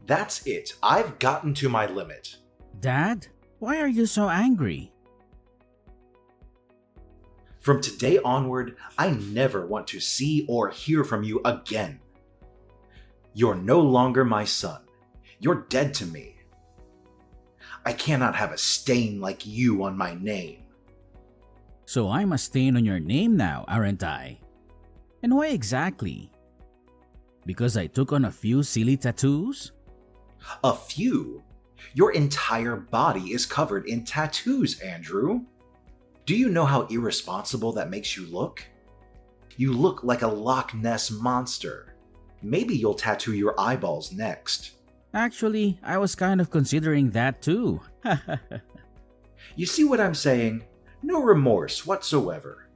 That's it. I've gotten to my limit. Dad, why are you so angry? From today onward, I never want to see or hear from you again. You're no longer my son. You're dead to me. I cannot have a stain like you on my name. So I'm a stain on your name now, aren't I? And why exactly? Because I took on a few silly tattoos? A few? Your entire body is covered in tattoos, Andrew. Do you know how irresponsible that makes you look? You look like a Loch Ness monster. Maybe you'll tattoo your eyeballs next. Actually, I was kind of considering that too. You see what I'm saying? No remorse whatsoever.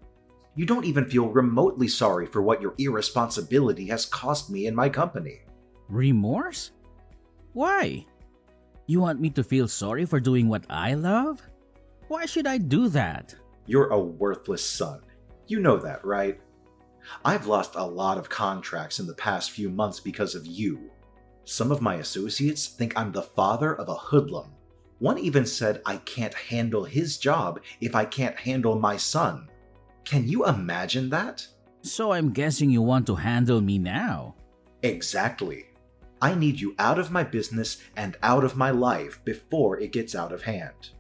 You don't even feel remotely sorry for what your irresponsibility has cost me in my company. Remorse? Why? You want me to feel sorry for doing what I love? Why should I do that? You're a worthless son. You know that, right? I've lost a lot of contracts in the past few months because of you. Some of my associates think I'm the father of a hoodlum. One even said I can't handle his job if I can't handle my son. Can you imagine that? So I'm guessing you want to handle me now. Exactly. I need you out of my business and out of my life before it gets out of hand.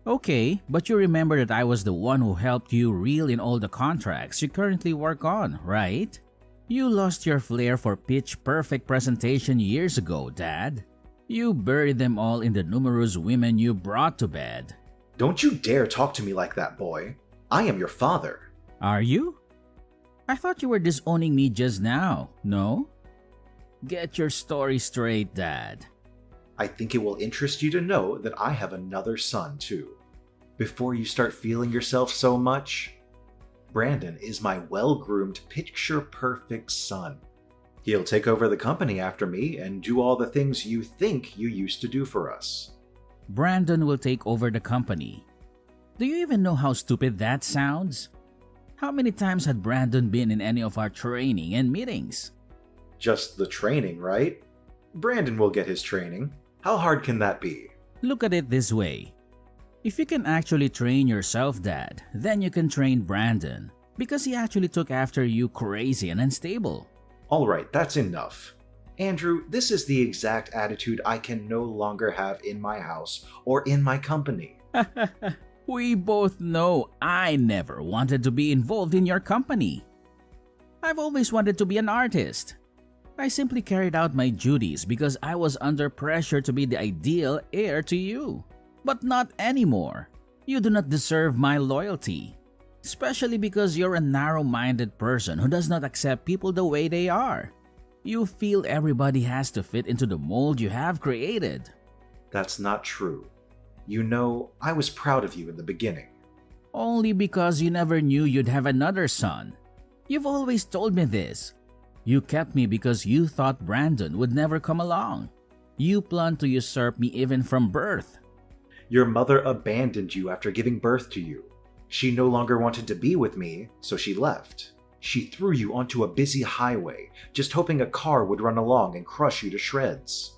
Okay, but you remember that I was the one who helped you reel in all the contracts you currently work on, right? You lost your flair for pitch-perfect presentation years ago, Dad. You buried them all in the numerous women you brought to bed. Don't you dare talk to me like that, boy. I am your father. Are you? I thought you were disowning me just now, no? Get your story straight, Dad. I think it will interest you to know that I have another son, too. Before you start feeling yourself so much, Brandon is my well-groomed, picture-perfect son. He'll take over the company after me and do all the things you think you used to do for us. Brandon will take over the company. Do you even know how stupid that sounds? How many times had Brandon been in any of our training and meetings? Just the training, right? Brandon will get his training. How hard can that be? Look at it this way. If you can actually train yourself, Dad, then you can train Brandon because he actually took after you crazy and unstable. Alright, that's enough. Andrew, this is the exact attitude I can no longer have in my house or in my company. We both know I never wanted to be involved in your company. I've always wanted to be an artist. I simply carried out my duties because I was under pressure to be the ideal heir to you. But not anymore. You do not deserve my loyalty. Especially because you're a narrow-minded person who does not accept people the way they are. You feel everybody has to fit into the mold you have created. That's not true. You know, I was proud of you in the beginning. Only because you never knew you'd have another son. You've always told me this. You kept me because you thought Brandon would never come along. You planned to usurp me even from birth. Your mother abandoned you after giving birth to you. She no longer wanted to be with me, so she left. She threw you onto a busy highway, just hoping a car would run along and crush you to shreds.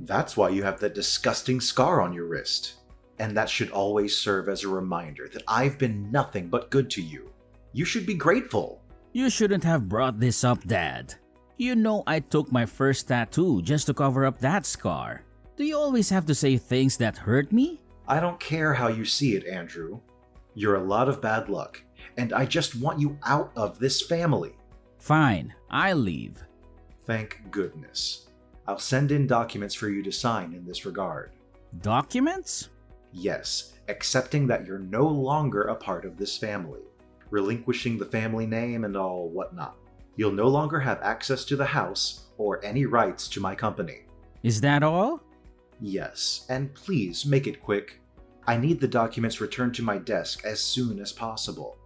That's why you have that disgusting scar on your wrist. And that should always serve as a reminder that I've been nothing but good to you. You should be grateful. You shouldn't have brought this up, Dad. You know I took my first tattoo just to cover up that scar. Do you always have to say things that hurt me? I don't care how you see it, Andrew. You're a lot of bad luck, and I just want you out of this family. Fine, I'll leave. Thank goodness. I'll send in documents for you to sign in this regard. Documents? Yes, accepting that you're no longer a part of this family, relinquishing the family name and all whatnot. You'll no longer have access to the house or any rights to my company. Is that all? Yes, and please make it quick. I need the documents returned to my desk as soon as possible.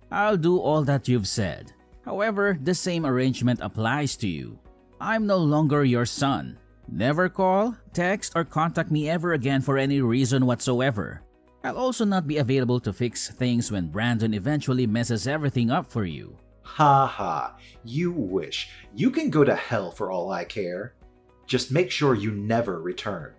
I'll do all that you've said. However, the same arrangement applies to you. I'm no longer your son. Never call, text, or contact me ever again for any reason whatsoever. I'll also not be available to fix things when Brandon eventually messes everything up for you. Ha ha, you wish. You can go to hell for all I care. Just make sure you never return.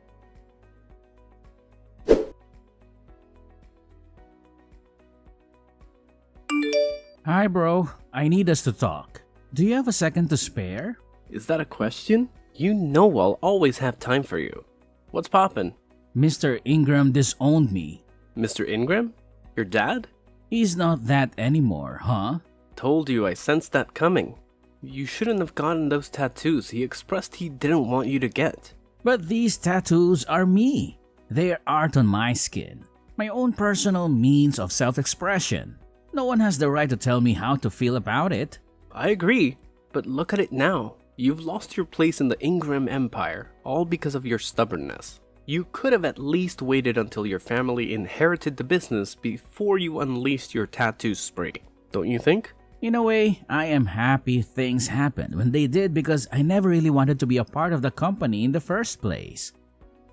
Hi, bro. I need us to talk. Do you have a second to spare? Is that a question? You know I'll always have time for you. What's poppin'? Mr. Ingram disowned me. Mr. Ingram? Your dad? He's not that anymore, huh? Told you I sensed that coming. You shouldn't have gotten those tattoos he expressed he didn't want you to get. But these tattoos are me. They're art on my skin. My own personal means of self-expression. No one has the right to tell me how to feel about it. I agree, but look at it now. You've lost your place in the Ingram Empire, all because of your stubbornness. You could have at least waited until your family inherited the business before you unleashed your tattoo spree, don't you think? In a way, I am happy things happened when they did because I never really wanted to be a part of the company in the first place.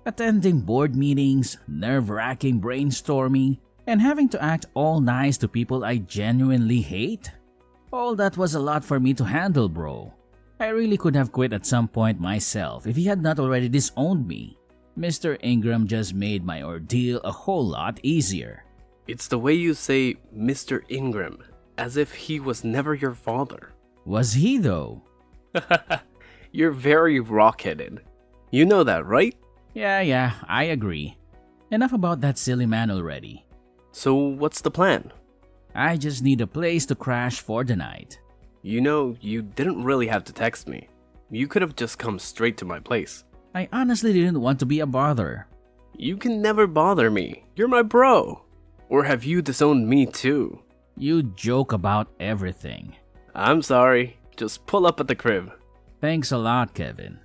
Attending board meetings, nerve-wracking brainstorming, and having to act all nice to people I genuinely hate. All that was a lot for me to handle, bro. I really could have quit at some point myself if he had not already disowned me. Mr. Ingram just made my ordeal a whole lot easier. It's the way you say Mr. Ingram, as if he was never your father. Was he though? You're very rock-headed. You know that, right? Yeah, I agree. Enough about that silly man already. So what's the plan? I just need a place to crash for the night. You know, you didn't really have to text me. You could have just come straight to my place. I honestly didn't want to be a bother. You can never bother me. You're my bro. Or have you disowned me too? You joke about everything. I'm sorry. Just pull up at the crib. Thanks a lot, Kevin.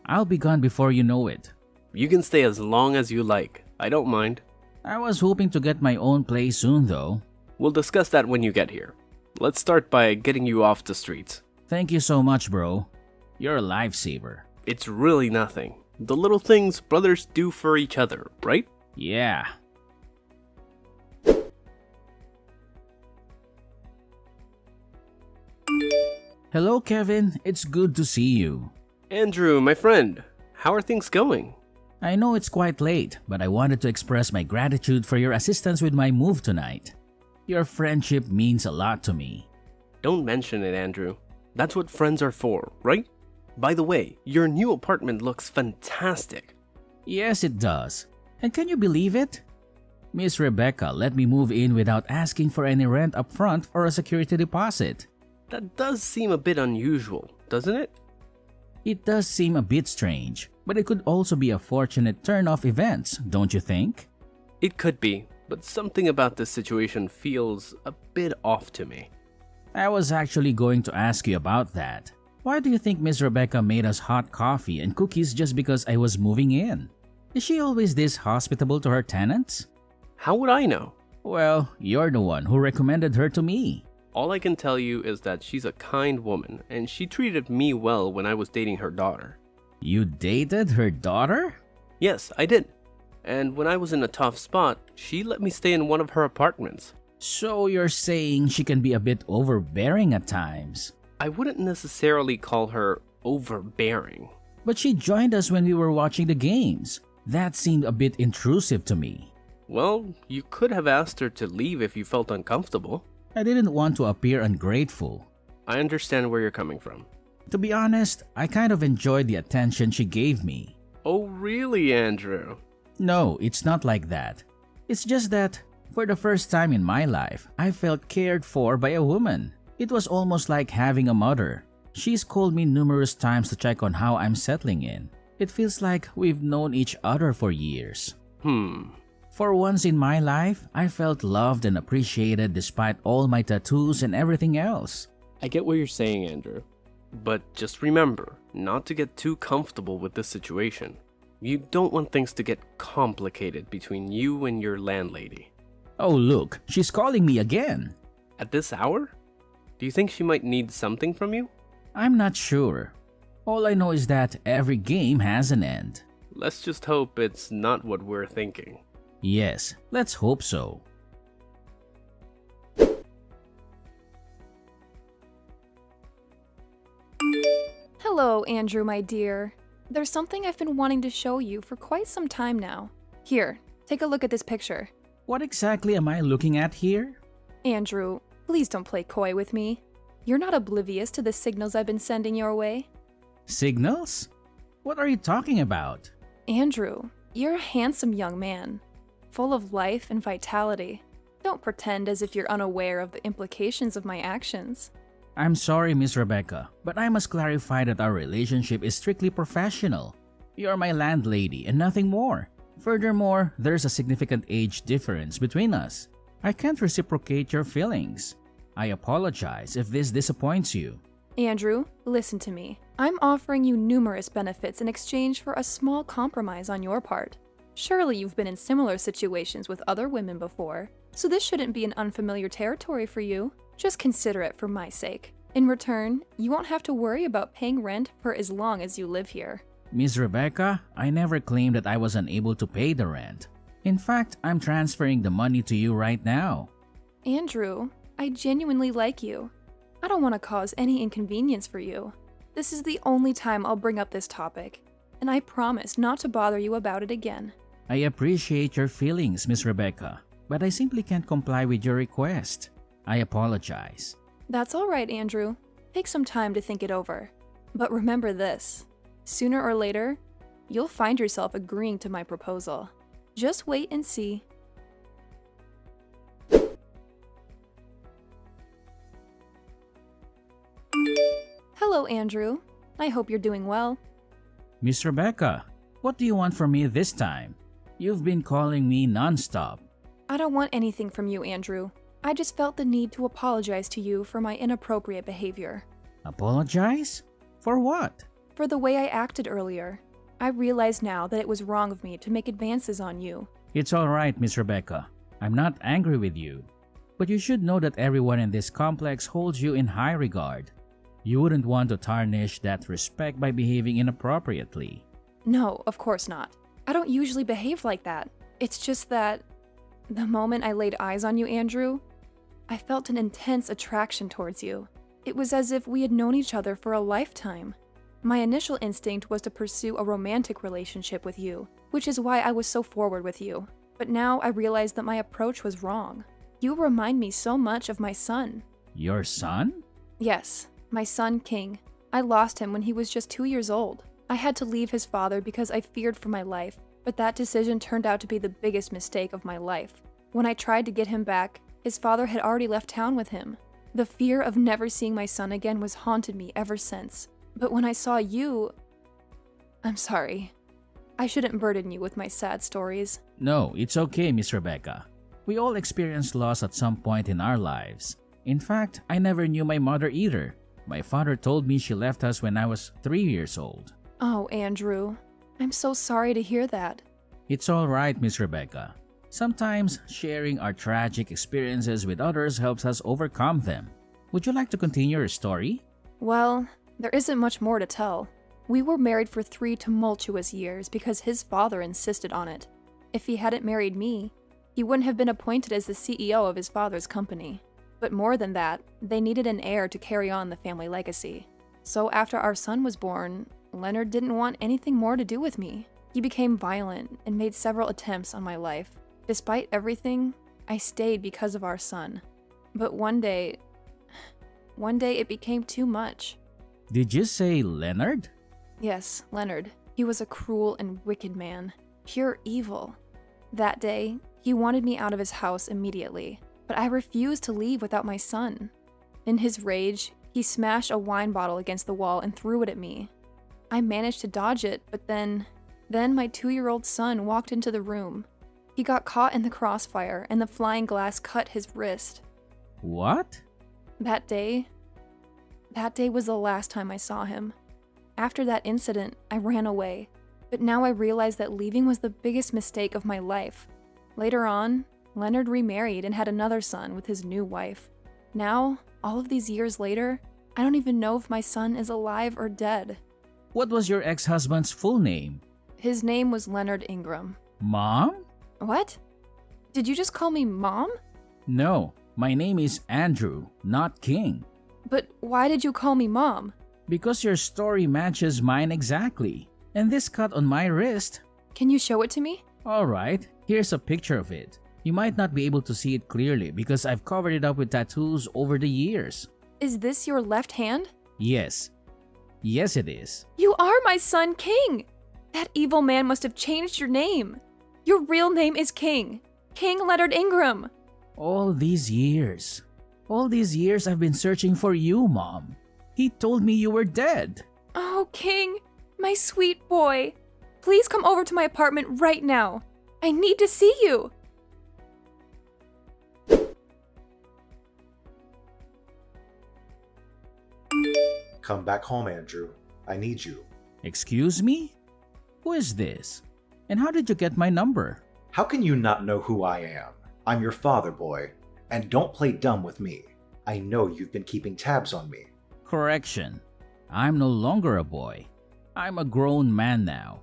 I'll be gone before you know it. You can stay as long as you like. I don't mind. I was hoping to get my own place soon though. We'll discuss that when you get here. Let's start by getting you off the streets. Thank you so much, bro. You're a lifesaver. It's really nothing. The little things brothers do for each other, right? Yeah. Hello, Kevin. It's good to see you. Andrew, my friend, how are things going? I know it's quite late, but I wanted to express my gratitude for your assistance with my move tonight. Your friendship means a lot to me. Don't mention it, Andrew. That's what friends are for, right? By the way, your new apartment looks fantastic. Yes, it does. And can you believe it? Miss Rebecca let me move in without asking for any rent up front or a security deposit. That does seem a bit unusual, doesn't it? It does seem a bit strange, but it could also be a fortunate turn of events, don't you think? It could be, but something about this situation feels a bit off to me. I was actually going to ask you about that. Why do you think Miss Rebecca made us hot coffee and cookies just because I was moving in? Is she always this hospitable to her tenants? How would I know? Well, you're the one who recommended her to me. All I can tell you is that she's a kind woman, and she treated me well when I was dating her daughter. You dated her daughter? Yes, I did. And when I was in a tough spot, she let me stay in one of her apartments. So you're saying she can be a bit overbearing at times? I wouldn't necessarily call her overbearing. But she joined us when we were watching the games. That seemed a bit intrusive to me. Well, you could have asked her to leave if you felt uncomfortable. I didn't want to appear ungrateful. I understand where you're coming from. To be honest, I kind of enjoyed the attention she gave me. Oh, really, Andrew? No, it's not like that. It's just that, for the first time in my life, I felt cared for by a woman. It was almost like having a mother. She's called me numerous times to check on how I'm settling in. It feels like we've known each other for years. For once in my life, I felt loved and appreciated despite all my tattoos and everything else. I get what you're saying, Andrew. But just remember not to get too comfortable with this situation. You don't want things to get complicated between you and your landlady. Oh look, she's calling me again. At this hour? Do you think she might need something from you? I'm not sure. All I know is that every game has an end. Let's just hope it's not what we're thinking. Yes, let's hope so. Hello, Andrew, my dear. There's something I've been wanting to show you for quite some time now. Here, take a look at this picture. What exactly am I looking at here? Andrew, please don't play coy with me. You're not oblivious to the signals I've been sending your way. Signals? What are you talking about? Andrew, you're a handsome young man, full of life and vitality. Don't pretend as if you're unaware of the implications of my actions. I'm sorry, Miss Rebecca, but I must clarify that our relationship is strictly professional. You're my landlady and nothing more. Furthermore, there's a significant age difference between us. I can't reciprocate your feelings. I apologize if this disappoints you. Andrew, listen to me. I'm offering you numerous benefits in exchange for a small compromise on your part. Surely you've been in similar situations with other women before, so this shouldn't be an unfamiliar territory for you. Just consider it for my sake. In return, you won't have to worry about paying rent for as long as you live here. Miss Rebecca, I never claimed that I was unable to pay the rent. In fact, I'm transferring the money to you right now. Andrew, I genuinely like you. I don't want to cause any inconvenience for you. This is the only time I'll bring up this topic, and I promise not to bother you about it again. I appreciate your feelings, Miss Rebecca, but I simply can't comply with your request. I apologize. That's all right, Andrew. Take some time to think it over. But remember this. Sooner or later, you'll find yourself agreeing to my proposal. Just wait and see. Hello, Andrew. I hope you're doing well. Miss Rebecca, what do you want from me this time? You've been calling me nonstop. I don't want anything from you, Andrew. I just felt the need to apologize to you for my inappropriate behavior. Apologize? For what? For the way I acted earlier. I realize now that it was wrong of me to make advances on you. It's alright, Miss Rebecca. I'm not angry with you. But you should know that everyone in this complex holds you in high regard. You wouldn't want to tarnish that respect by behaving inappropriately. No, of course not. I don't usually behave like that. It's just that the moment I laid eyes on you, Andrew, I felt an intense attraction towards you. It was as if we had known each other for a lifetime. My initial instinct was to pursue a romantic relationship with you, which is why I was so forward with you. But now I realize that my approach was wrong. You remind me so much of my son. Your son? Yes, my son King. I lost him when he was just 2 years old. I had to leave his father because I feared for my life, but that decision turned out to be the biggest mistake of my life. When I tried to get him back, his father had already left town with him. The fear of never seeing my son again was haunted me ever since. But when I saw you... I'm sorry. I shouldn't burden you with my sad stories. No, it's okay, Miss Rebecca. We all experience loss at some point in our lives. In fact, I never knew my mother either. My father told me she left us when I was 3 years old. Oh, Andrew. I'm so sorry to hear that. It's alright, Miss Rebecca. Sometimes sharing our tragic experiences with others helps us overcome them. Would you like to continue your story? Well, there isn't much more to tell. We were married for 3 tumultuous years because his father insisted on it. If he hadn't married me, he wouldn't have been appointed as the CEO of his father's company. But more than that, they needed an heir to carry on the family legacy. So after our son was born, Leonard didn't want anything more to do with me. He became violent and made several attempts on my life. Despite everything, I stayed because of our son. But one day it became too much. Did you say Leonard? Yes, Leonard. He was a cruel and wicked man. Pure evil. That day, he wanted me out of his house immediately, but I refused to leave without my son. In his rage, he smashed a wine bottle against the wall and threw it at me. I managed to dodge it, but then my 2-year-old son walked into the room. He got caught in the crossfire, and the flying glass cut his wrist. What? That day was the last time I saw him. After that incident, I ran away, but now I realize that leaving was the biggest mistake of my life. Later on, Leonard remarried and had another son with his new wife. Now, all of these years later, I don't even know if my son is alive or dead. What was your ex-husband's full name? His name was Leonard Ingram. Mom? What? Did you just call me Mom? No, my name is Andrew, not King. But why did you call me Mom? Because your story matches mine exactly. And this cut on my wrist. Can you show it to me? Alright, here's a picture of it. You might not be able to see it clearly because I've covered it up with tattoos over the years. Is this your left hand? Yes. Yes, it is. You are my son, King! That evil man must have changed your name. Your real name is King. King Leonard Ingram. All these years I've been searching for you, Mom. He told me you were dead. Oh, King, my sweet boy. Please come over to my apartment right now. I need to see you. Come back home, Andrew. I need you. Excuse me? Who is this? And how did you get my number? How can you not know who I am? I'm your father, boy. And don't play dumb with me. I know you've been keeping tabs on me. Correction. I'm no longer a boy. I'm a grown man now.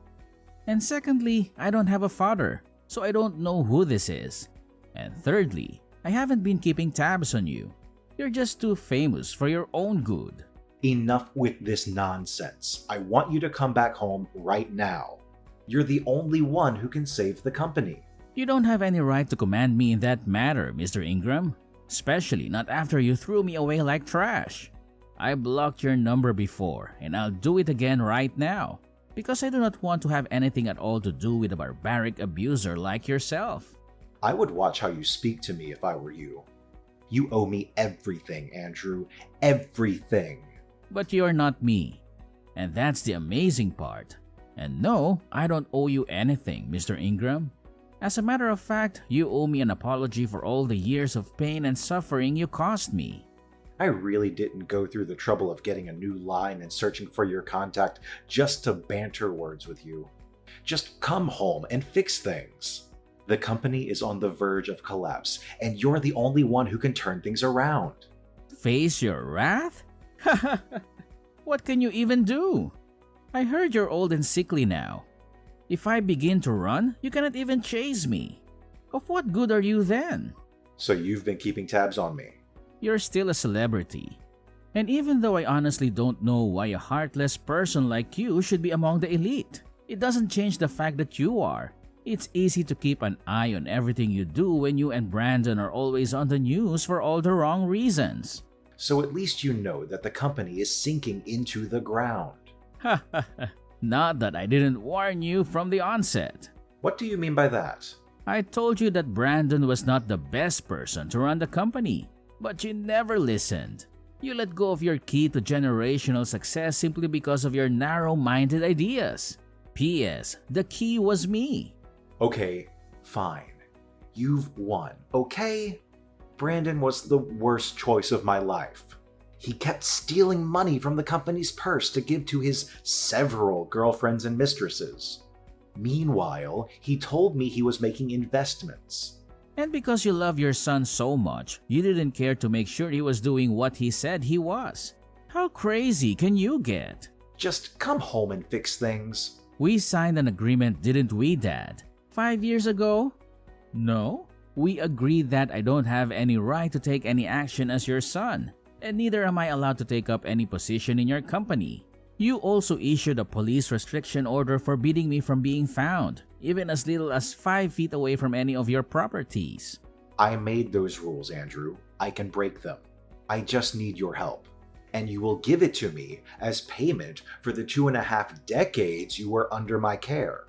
And secondly, I don't have a father, so I don't know who this is. And thirdly, I haven't been keeping tabs on you. You're just too famous for your own good. Enough with this nonsense. I want you to come back home right now. You're the only one who can save the company. You don't have any right to command me in that matter, Mr. Ingram. Especially not after you threw me away like trash. I blocked your number before, and I'll do it again right now. Because I do not want to have anything at all to do with a barbaric abuser like yourself. I would watch how you speak to me if I were you. You owe me everything, Andrew. Everything. But you're not me. And that's the amazing part. And no, I don't owe you anything, Mr. Ingram. As a matter of fact, you owe me an apology for all the years of pain and suffering you caused me. I really didn't go through the trouble of getting a new line and searching for your contact just to banter words with you. Just come home and fix things. The company is on the verge of collapse, and you're the only one who can turn things around. Face your wrath? What can you even do? I heard you're old and sickly now. If I begin to run, you cannot even chase me. Of what good are you then? So you've been keeping tabs on me. You're still a celebrity. And even though I honestly don't know why a heartless person like you should be among the elite, it doesn't change the fact that you are. It's easy to keep an eye on everything you do when you and Brandon are always on the news for all the wrong reasons. So at least you know that the company is sinking into the ground. Not that I didn't warn you from the onset. What do you mean by that? I told you that Brandon was not the best person to run the company, but you never listened. You let go of your key to generational success simply because of your narrow-minded ideas. P.S. The key was me. Okay, fine. You've won, okay? Brandon was the worst choice of my life. He kept stealing money from the company's purse to give to his several girlfriends and mistresses. Meanwhile, he told me he was making investments. And because you love your son so much, you didn't care to make sure he was doing what he said he was. How crazy can you get? Just come home and fix things. We signed an agreement, didn't we, Dad? 5 years ago? No. We agreed that I don't have any right to take any action as your son, and neither am I allowed to take up any position in your company. You also issued a police restriction order forbidding me from being found, even as little as 5 feet away from any of your properties. I made those rules, Andrew. I can break them. I just need your help. And you will give it to me as payment for the 2.5 decades you were under my care.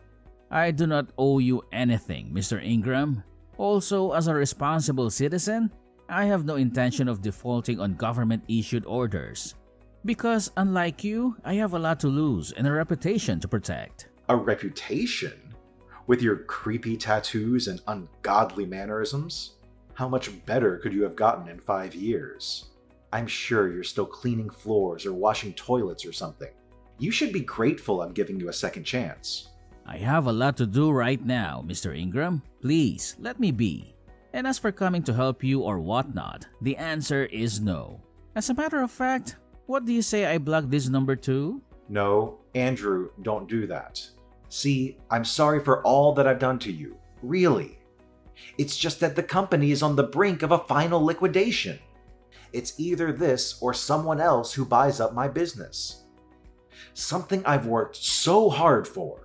I do not owe you anything, Mr. Ingram. Also, as a responsible citizen, I have no intention of defaulting on government-issued orders. Because, unlike you, I have a lot to lose and a reputation to protect. A reputation? With your creepy tattoos and ungodly mannerisms? How much better could you have gotten in 5 years? I'm sure you're still cleaning floors or washing toilets or something. You should be grateful I'm giving you a second chance. I have a lot to do right now, Mr. Ingram. Please, let me be. And as for coming to help you or whatnot, the answer is no. As a matter of fact, what do you say I block this number too? No, Andrew, don't do that. See, I'm sorry for all that I've done to you. Really. It's just that the company is on the brink of a final liquidation. It's either this or someone else who buys up my business. Something I've worked so hard for.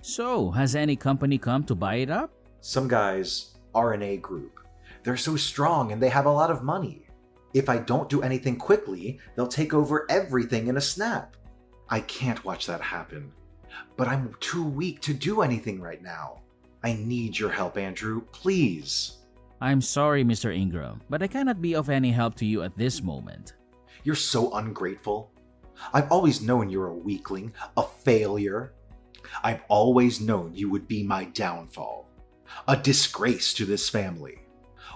So, has any company come to buy it up? Some guys are an A group. They're so strong and they have a lot of money. If I don't do anything quickly, they'll take over everything in a snap. I can't watch that happen. But I'm too weak to do anything right now. I need your help, Andrew, please. I'm sorry, Mr. Ingram, but I cannot be of any help to you at this moment. You're so ungrateful. I've always known you're a weakling, a failure. I've always known you would be my downfall. A disgrace to this family.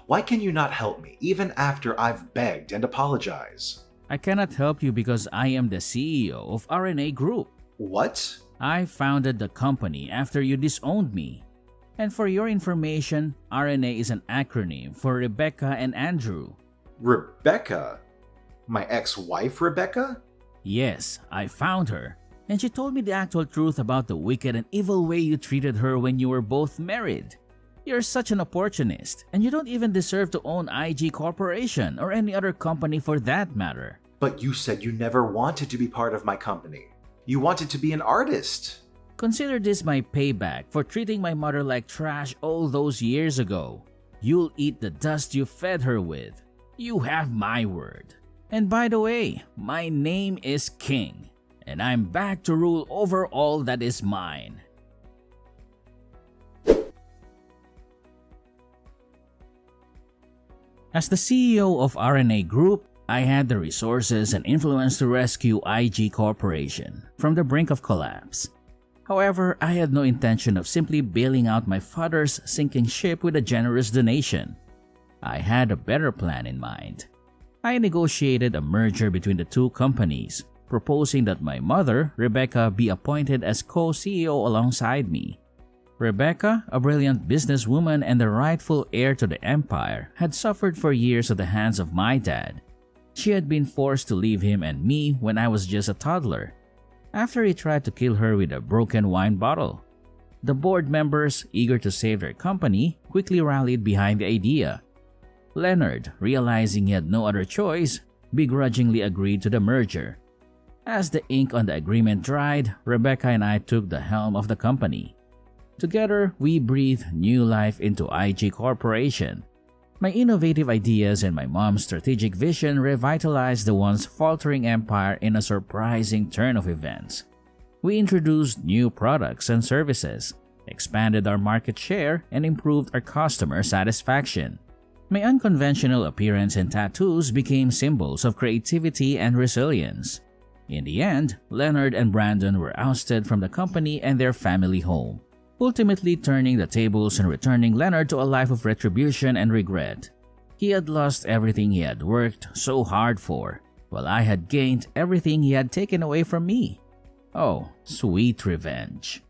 Why can you not help me, even after I've begged and apologized? I cannot help you because I am the CEO of RNA Group. What? I founded the company after you disowned me. And for your information, RNA is an acronym for Rebecca and Andrew. Rebecca? My ex-wife, Rebecca? Yes, I found her. And she told me the actual truth about the wicked and evil way you treated her when you were both married. You're such an opportunist, and you don't even deserve to own IG Corporation or any other company for that matter. But you said you never wanted to be part of my company. You wanted to be an artist. Consider this my payback for treating my mother like trash all those years ago. You'll eat the dust you fed her with. You have my word. And by the way, my name is King, and I'm back to rule over all that is mine. As the CEO of RNA Group, I had the resources and influence to rescue IG Corporation from the brink of collapse. However, I had no intention of simply bailing out my father's sinking ship with a generous donation. I had a better plan in mind. I negotiated a merger between the two companies, proposing that my mother, Rebecca, be appointed as co-CEO alongside me. Rebecca, a brilliant businesswoman and the rightful heir to the empire, had suffered for years at the hands of my dad. She had been forced to leave him and me when I was just a toddler, after he tried to kill her with a broken wine bottle. The board members, eager to save their company, quickly rallied behind the idea. Leonard, realizing he had no other choice, begrudgingly agreed to the merger. As the ink on the agreement dried, Rebecca and I took the helm of the company. Together, we breathed new life into IG Corporation. My innovative ideas and my mom's strategic vision revitalized the once faltering empire in a surprising turn of events. We introduced new products and services, expanded our market share, and improved our customer satisfaction. My unconventional appearance and tattoos became symbols of creativity and resilience. In the end, Leonard and Brandon were ousted from the company and their family home, ultimately turning the tables and returning Leonard to a life of retribution and regret. He had lost everything he had worked so hard for, while I had gained everything he had taken away from me. Oh, sweet revenge.